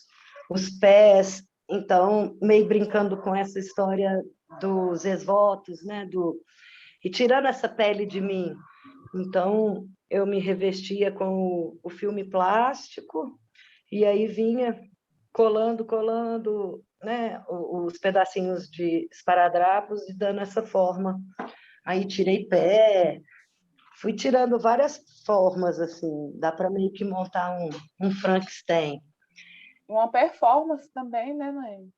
os pés. Então, meio brincando com essa história dos ex-votos, né? E tirando essa pele de mim. Então, eu me revestia com o filme plástico e aí vinha colando, né, os pedacinhos de esparadrapos e dando essa forma. Aí tirei pé, fui tirando várias formas, assim, dá para meio que montar um Frankenstein.
Uma performance também, né, Noemi?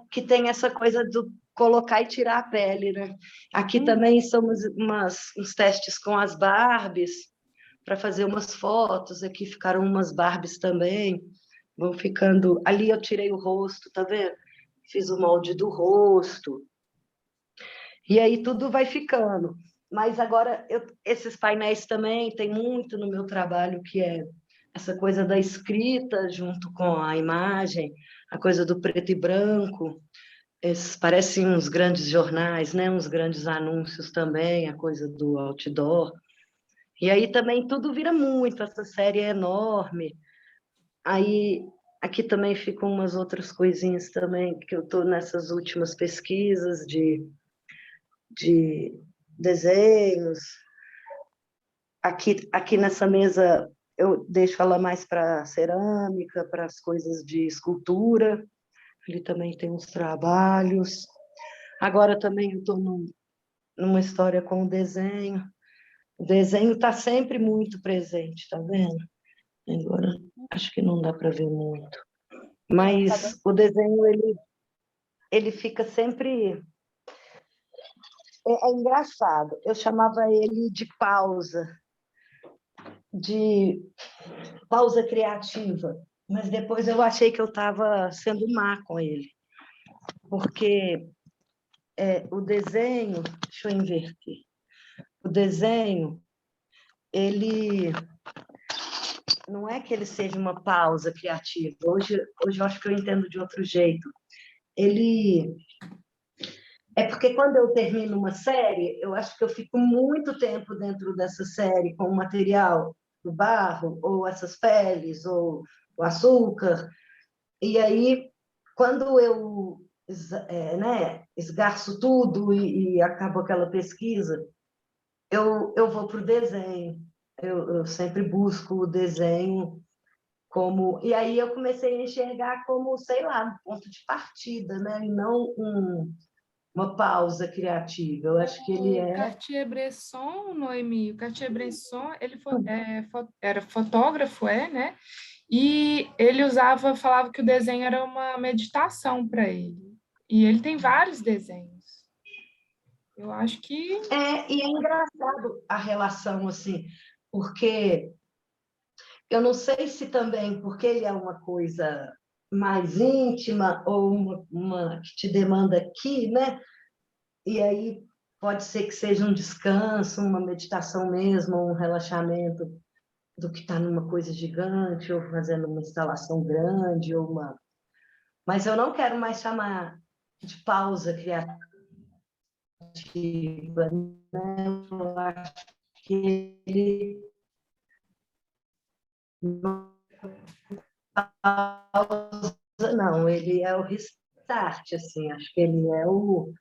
Que tem essa coisa do colocar e tirar a pele, né? Aqui também somos uns testes com as Barbies, para fazer umas fotos, aqui ficaram umas Barbies também, vão ficando... Ali eu tirei o rosto, tá vendo? Fiz o molde do rosto. E aí tudo vai ficando. Mas agora, esses painéis também tem muito no meu trabalho, que é essa coisa da escrita junto com a imagem, a coisa do preto e branco. Parecem uns grandes jornais, né? Uns grandes anúncios também, a coisa do outdoor. E aí também tudo vira muito, essa série é enorme. Aí aqui também ficam umas outras coisinhas também, que eu estou nessas últimas pesquisas de desenhos. Aqui nessa mesa eu deixo ela mais para cerâmica, para as coisas de escultura. Ali também tem uns trabalhos. Agora também eu estou numa história com o desenho. O desenho está sempre muito presente, tá vendo? Agora acho que não dá para ver muito. Mas o desenho, ele fica sempre... É engraçado. Eu chamava ele de pausa criativa. Mas depois eu achei que eu estava sendo má com ele. Porque o desenho... Deixa eu inverter. O desenho, ele... Não é que ele seja uma pausa criativa. Hoje eu acho que eu entendo de outro jeito. É porque quando eu termino uma série, eu acho que eu fico muito tempo dentro dessa série com o material do barro, ou essas peles, ou o açúcar. E aí, quando eu esgarço tudo e acabo aquela pesquisa, eu vou para o desenho. Eu sempre busco o desenho como... E aí eu comecei a enxergar como, sei lá, um ponto de partida, né? E não uma pausa criativa. Eu acho que ele é...
Cartier-Bresson, Noemi, o Cartier-Bresson, ele era fotógrafo, né? E ele falava que o desenho era uma meditação para ele. E ele tem vários desenhos. Eu acho que...
E é engraçado a relação, assim, porque Eu não sei se também porque ele é uma coisa mais íntima ou uma que te demanda aqui, né? E aí pode ser que seja um descanso, uma meditação mesmo, um relaxamento do que está numa coisa gigante, ou fazendo uma instalação grande, ou uma... Mas eu não quero mais chamar de pausa criativa, né? Eu acho que ele não é pausa, não, ele é o restart, assim, acho que ele é o...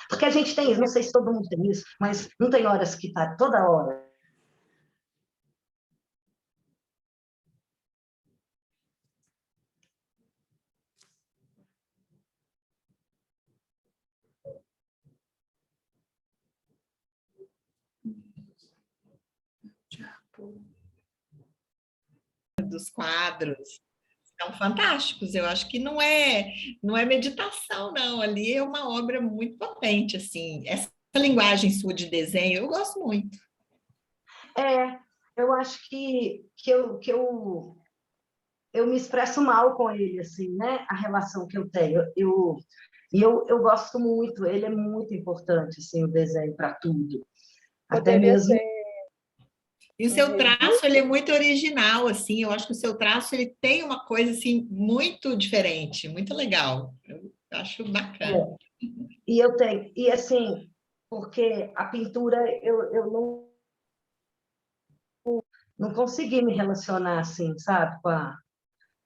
Porque a gente tem isso, não sei se todo mundo tem isso, mas não tem horas que está toda hora.
Dos quadros são fantásticos. Eu acho que não é meditação, não. Ali é uma obra muito potente, assim. Essa linguagem sua de desenho, eu gosto muito.
Eu acho que eu me expresso mal com ele, assim, né? A relação que eu tenho. Eu gosto muito, ele é muito importante, assim, o desenho para tudo. Até
Poderia
mesmo...
ser
E o
um
seu traço,
registro.
ele é muito original, assim. Eu acho que o seu traço, ele tem uma coisa, assim, muito diferente, muito legal. Eu acho bacana.
E eu tenho... E, assim, porque a pintura, eu não consegui me relacionar, assim, sabe? Com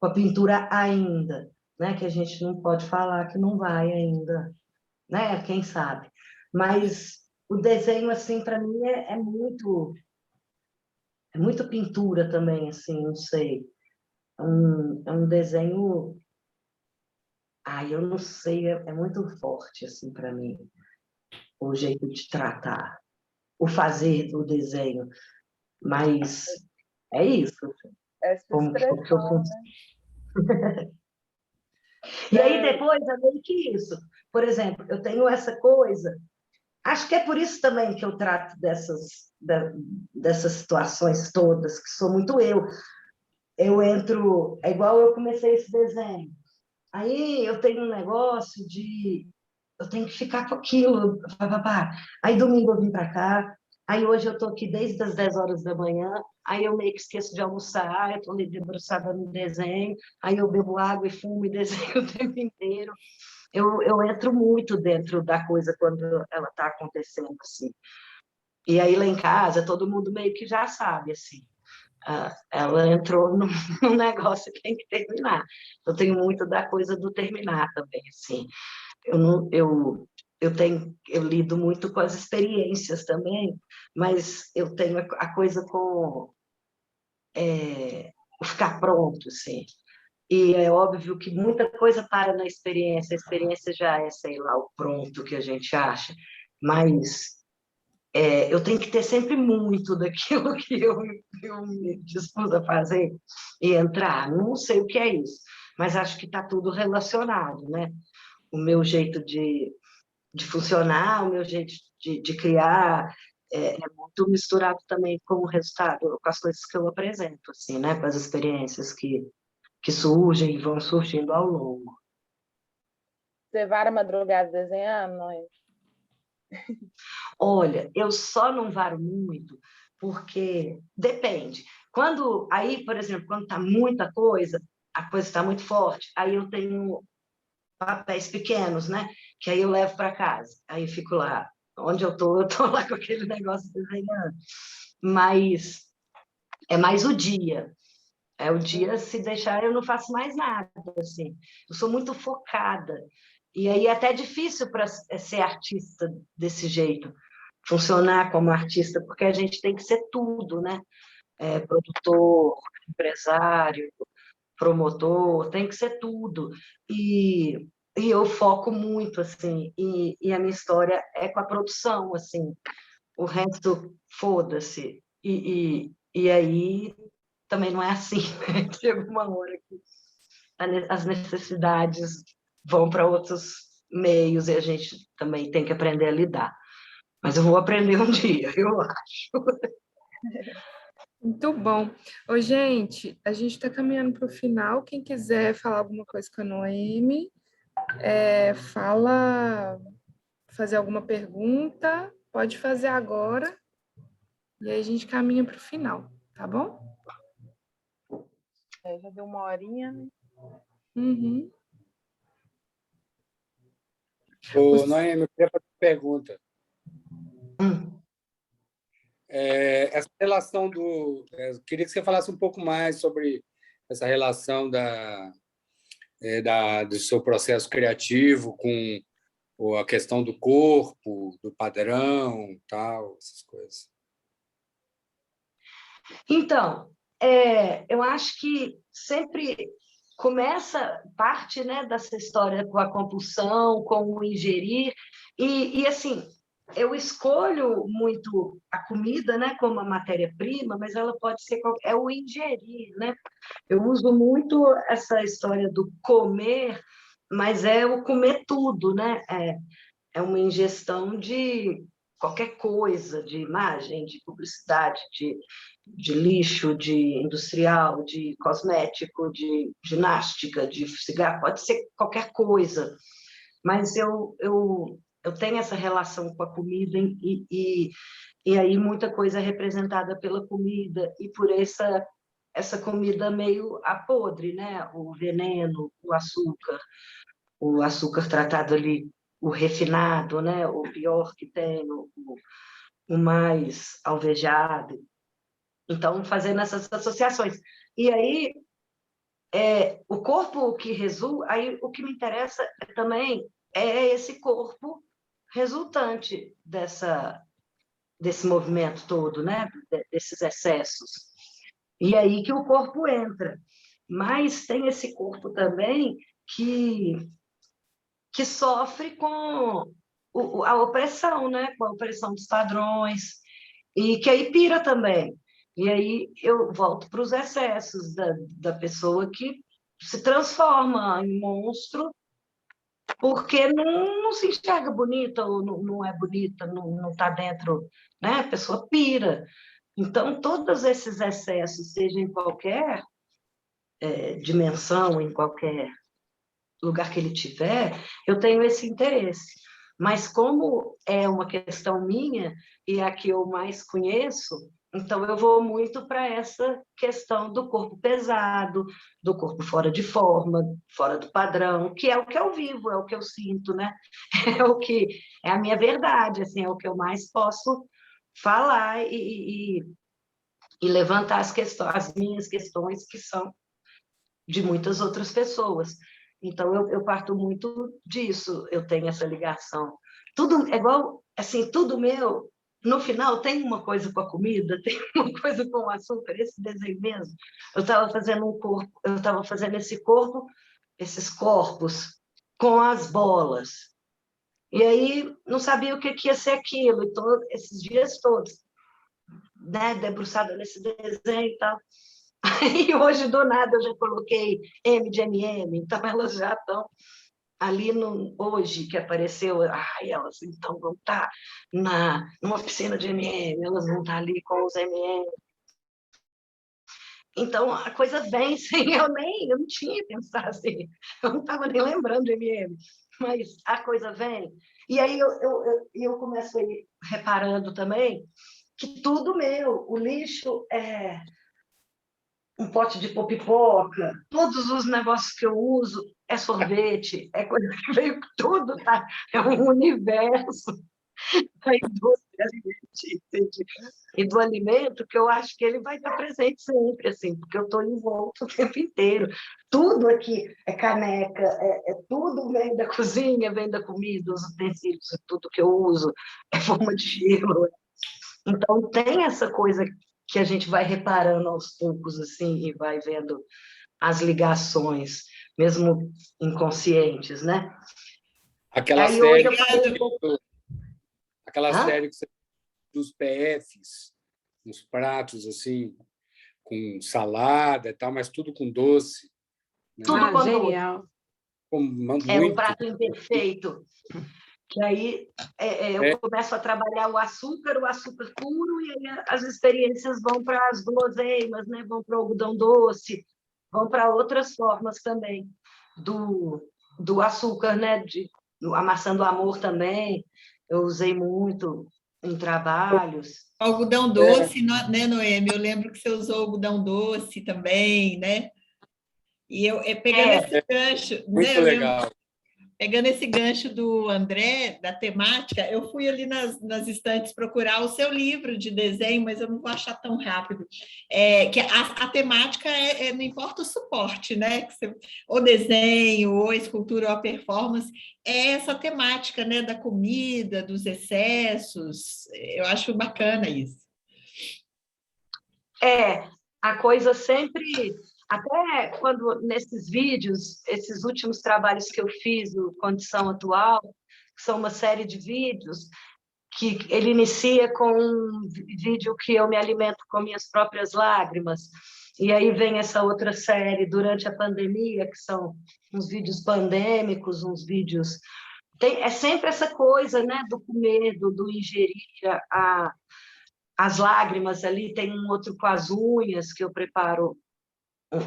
a pintura ainda, né? Que a gente não pode falar que não vai ainda, né? Quem sabe? Mas o desenho, assim, para mim é muito pintura também, assim, não sei. É um desenho, eu não sei, é muito forte, assim, para mim, o jeito de tratar, o fazer do desenho. Mas é isso.
Essa
Como que eu
expressão,
consigo.
né?
E aí depois é meio que isso. Por exemplo, eu tenho essa coisa. Acho que é por isso também que eu trato dessas situações todas, que sou muito eu. Eu entro, é igual eu comecei esse desenho. Aí eu tenho um negócio de... Eu tenho que ficar com aquilo. Pá, pá, pá. Aí domingo eu vim para cá. Aí hoje eu estou aqui desde as 10 horas da manhã. Aí eu meio que esqueço de almoçar. Eu estou ali debruçada no desenho. Aí eu bebo água e fumo e desenho o tempo inteiro. Eu entro muito dentro da coisa quando ela está acontecendo, assim. E aí lá em casa, todo mundo meio que já sabe, assim. Ela entrou num negócio que tem que terminar. Eu tenho muito da coisa do terminar também, assim. Eu não, eu lido muito com as experiências também, mas eu tenho a coisa com o ficar pronto, assim. E é óbvio que muita coisa para na experiência, a experiência já é, sei lá, o pronto que a gente acha, mas eu tenho que ter sempre muito daquilo que eu me dispus a fazer e entrar. Não sei o que é isso, mas acho que está tudo relacionado, né? O meu jeito de funcionar, o meu jeito de criar é muito misturado também com o resultado, com as coisas que eu apresento, assim, né? Com as experiências que surgem e vão surgindo ao longo.
Você vara madrugada desenhando, não é?
Olha, eu só não varo muito porque depende. Aí, por exemplo, quando está muita coisa, a coisa está muito forte, aí eu tenho papéis pequenos, né? Que aí eu levo para casa. Aí eu fico lá, onde eu estou lá com aquele negócio desenhando. Mas é mais o dia. É o dia, se deixar, eu não faço mais nada, assim. Eu sou muito focada. E aí é até difícil para ser artista desse jeito, funcionar como artista, porque a gente tem que ser tudo, né? Produtor, empresário, promotor, tem que ser tudo. E eu foco muito, assim, e a minha história é com a produção, assim. O resto, foda-se. E aí também não é assim, né? Chega uma hora que as necessidades vão para outros meios e a gente também tem que aprender a lidar. Mas eu vou aprender um dia, eu acho.
Muito bom. Ô, gente, a gente está caminhando para o final. Quem quiser falar alguma coisa com a Noemi, fazer alguma pergunta, pode fazer agora. E aí a gente caminha para o final, tá bom?
Já deu 1 horinha, né?
Uhum.
Ô, Noemi, eu queria fazer uma pergunta. Essa relação eu queria que você falasse um pouco mais sobre essa relação do seu processo criativo com a questão do corpo, do padrão, tal, essas coisas.
Então, eu acho que sempre parte, né, dessa história com a compulsão, com o ingerir, e assim, eu escolho muito a comida, né, como a matéria-prima, mas ela pode ser o ingerir, né? Eu uso muito essa história do comer, mas é o comer tudo, né? É uma ingestão de qualquer coisa, de imagem, de publicidade, de lixo, de industrial, de cosmético, de ginástica, de cigarro, pode ser qualquer coisa. Mas eu tenho essa relação com a comida e aí muita coisa é representada pela comida e por essa comida meio a podre, né? O veneno, o açúcar tratado ali, o refinado, né? O pior que tem, o mais alvejado. Então, fazendo essas associações. E aí, o corpo que resulta, aí o que me interessa também é esse corpo resultante desse movimento todo, né? Desses excessos. E aí que o corpo entra. Mas tem esse corpo também que sofre com a opressão, né? Com a opressão dos padrões, e que aí pira também. E aí eu volto para os excessos da pessoa que se transforma em monstro porque não se enxerga bonita ou não é bonita, não está dentro, né? A pessoa pira. Então, todos esses excessos, seja em qualquer dimensão, em qualquer lugar que ele tiver, eu tenho esse interesse. Mas como é uma questão minha e a que eu mais conheço, então eu vou muito para essa questão do corpo pesado, do corpo fora de forma, fora do padrão, que é o que eu vivo, é o que eu sinto, né? É a minha verdade, assim, é o que eu mais posso falar e levantar as minhas questões que são de muitas outras pessoas. Então, eu parto muito disso, eu tenho essa ligação. Tudo é igual, assim, tudo meu, no final, tem uma coisa com a comida, tem uma coisa com o açúcar, esse desenho mesmo. Eu estava fazendo esses corpos, com as bolas. E aí, não sabia o que ia ser aquilo, então, esses dias todos, né, debruçada nesse desenho e tal. E hoje, do nada, eu já coloquei M de M&M, então elas já estão ali hoje que apareceu, elas então vão estar numa piscina de M&M, elas vão estar ali com os M&M. Então, a coisa vem sem eu não tinha pensado assim, eu não estava nem lembrando de M&M, mas a coisa vem. E aí eu começo a ir reparando também que tudo meu, o lixo é um pote de pipoca, todos os negócios que eu uso é sorvete, é coisa que veio tudo, tá? É um universo da indústria alimentícia e do alimento que eu acho que ele vai estar presente sempre, assim, porque eu estou em volta o tempo inteiro. Tudo aqui é caneca, tudo vem da cozinha, vem da comida, os utensílios, tudo que eu uso é forma de gelo. Então, tem essa coisa que a gente vai reparando aos poucos, assim, e vai vendo as ligações, mesmo inconscientes, né?
Aquela
Aí,
série,
hoje eu
série que você dos PFs, uns pratos assim, com salada e tal, mas tudo com doce. Né?
Tudo com
genial.
doce. É um prato imperfeito. Que aí eu começo a trabalhar o açúcar puro, e aí as experiências vão para as guloseimas, né? Vão para o algodão doce, vão para outras formas também do açúcar, né? A maçã do amor também, eu usei muito em trabalhos.
Algodão doce, né, Noemi? Eu lembro que você usou algodão doce também, né? E pegando esse gancho,
muito
né?
legal.
Pegando esse gancho do André, da temática, eu fui ali nas estantes procurar o seu livro de desenho, mas eu não vou achar tão rápido. Que a temática não importa o suporte, né? Ou desenho, ou escultura, ou a performance, é essa temática, né? Da comida, dos excessos. Eu acho bacana isso.
A coisa sempre... Até quando, nesses vídeos, esses últimos trabalhos que eu fiz no Condição Atual, que são uma série de vídeos, que ele inicia com um vídeo que eu me alimento com minhas próprias lágrimas, e aí vem essa outra série, Durante a Pandemia, que são uns vídeos pandêmicos, uns vídeos... É sempre essa coisa, né, do comer, do ingerir as lágrimas ali. Tem um outro com as unhas, que eu preparo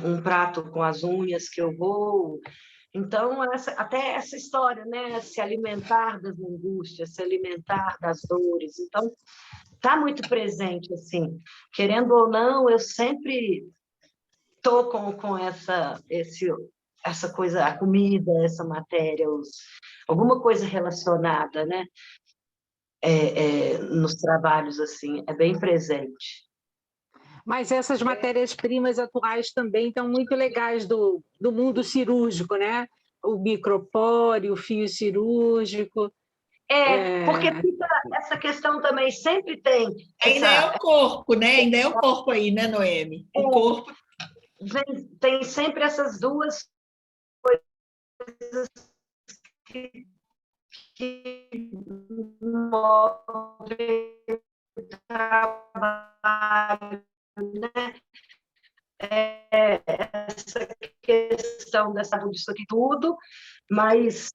um prato com as unhas que eu vou. Então, até essa história, né? Se alimentar das angústias, se alimentar das dores. Então, está muito presente, assim. Querendo ou não, eu sempre estou com essa coisa, a comida, essa matéria, alguma coisa relacionada, né? Nos trabalhos, assim, é bem presente.
Mas essas matérias-primas atuais também estão muito legais do mundo cirúrgico, né? O micropore, o fio cirúrgico.
Porque fica essa questão também, sempre tem...
Ainda é o corpo, né? Ainda é o corpo aí, né, Noemi? O corpo...
Tem sempre essas duas coisas que movem o trabalho, né? Essa questão dessa disso aqui tudo, mas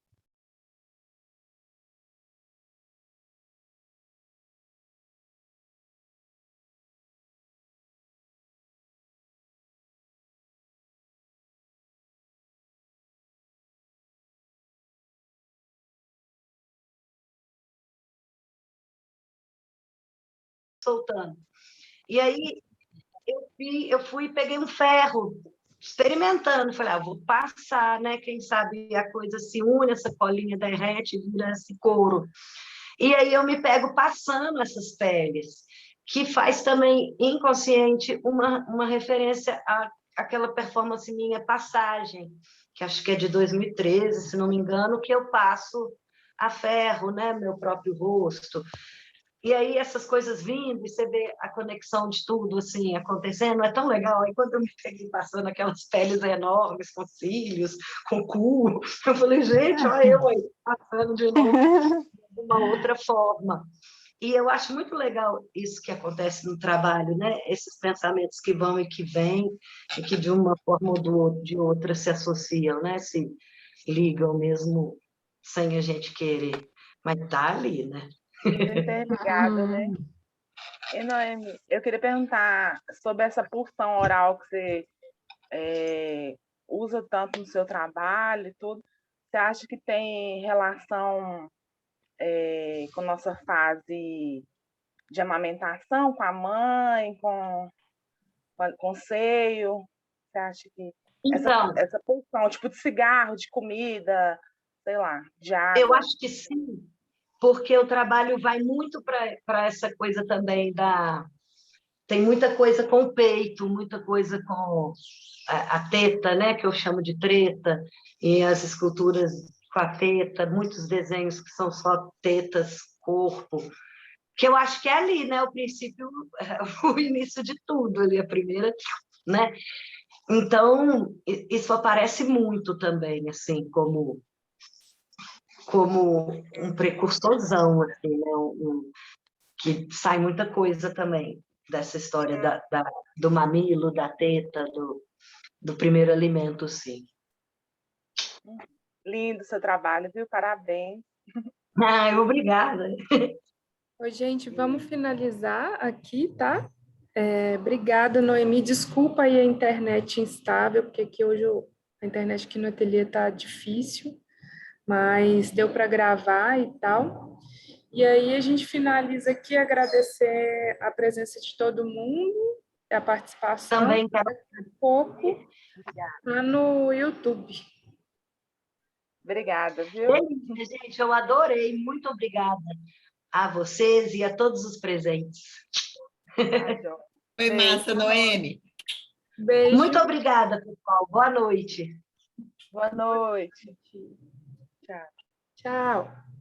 soltando. E aí eu fui e peguei um ferro, experimentando, falei, vou passar, né? Quem sabe a coisa se une, essa colinha derrete, vira esse couro. E aí eu me pego passando essas peles, que faz também inconsciente uma referência àquela performance minha, Passagem, que acho que é de 2013, se não me engano, que eu passo a ferro, né? Meu próprio rosto. E aí essas coisas vindo, e você vê a conexão de tudo assim acontecendo, é tão legal. Aí quando eu me peguei passando aquelas peles enormes, com cílios, com cu, eu falei, gente, olha eu aí, passando de novo de uma outra forma. E eu acho muito legal isso que acontece no trabalho, né? Esses pensamentos que vão e que vêm, e que de uma forma ou de outra se associam, né? Se ligam mesmo sem a gente querer. Mas tá ali, né?
Interligado, né? E, Noemi, eu queria perguntar sobre essa porção oral que você usa tanto no seu trabalho e tudo. Você acha que tem relação com nossa fase de amamentação, com a mãe, com o seio? Você acha que
Então,
essa porção, tipo de cigarro, de comida, sei lá, de água?
eu acho que sim, porque o trabalho vai muito para essa coisa também tem muita coisa com o peito, muita coisa com a teta, né, que eu chamo de treta, e as esculturas com a teta, muitos desenhos que são só tetas, corpo, que eu acho que é ali, né, o princípio, o início de tudo ali, a primeira, né? Então, isso aparece muito também, assim, como um precursorzão, assim, né? Que sai muita coisa também dessa história do mamilo, da teta, do primeiro alimento, sim.
Lindo o seu trabalho, viu? Parabéns.
Obrigada.
Oi, gente, vamos finalizar aqui, tá? Obrigada, Noemi. Desculpa aí a internet instável, porque aqui hoje a internet aqui no ateliê tá difícil, mas deu para gravar e tal. E aí a gente finaliza aqui, agradecer a presença de todo mundo, a participação.
Também quero.
Daqui a pouco lá no YouTube.
Obrigada, viu?
Delícia, gente, eu adorei. Muito obrigada a vocês e a todos os presentes.
Foi massa, Noemi.
Beijo.
Muito obrigada, pessoal. Boa noite.
Boa noite.
Tchau.